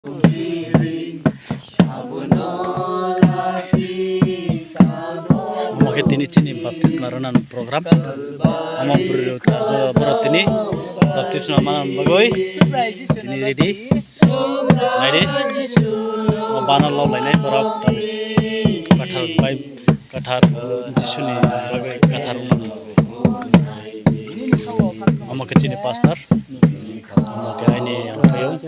Tini Chini baptisma ronan program ama berat ini baptisma mana Bagwi ini ready bana law lainai berat Kwthar Jisuni Bagwi Kwthar ama ke Chini pastor ama ke ini yang kayu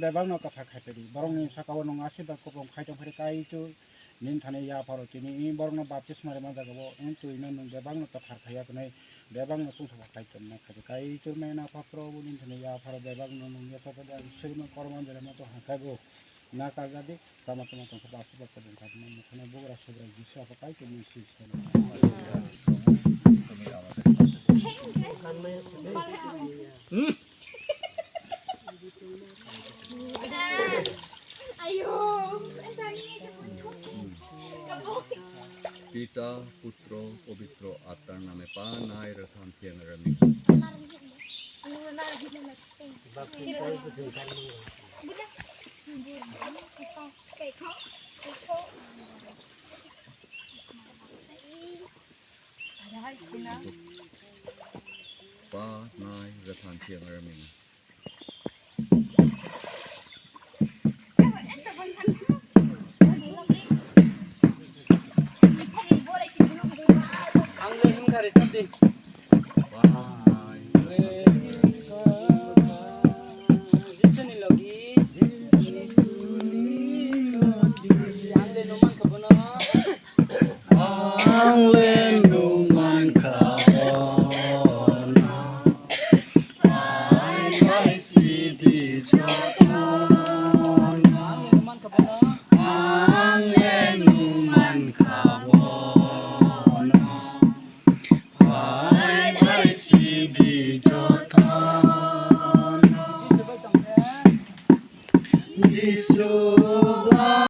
Bebang no Kaitor Khaiteri borong ni Saka no ngasi ba kopong Kaitor Kaitor nin Thani ya paro Chini borong no baptisma ma jagabo entu ino no bebang no Kwthar khaya kunai bebang no sungsa Kaitor na Kaitor me na papro nin Thani ya paro bebang no ya papa da sirma korman dele ma to hakago na kagadi sama sama to pasti ba kadang kadang no Thani bogra sobra jisa apa Kaitor ni sis Pita, putro, pabitro, atar name panai ratham thiang rami. Panai ratham thiang rami.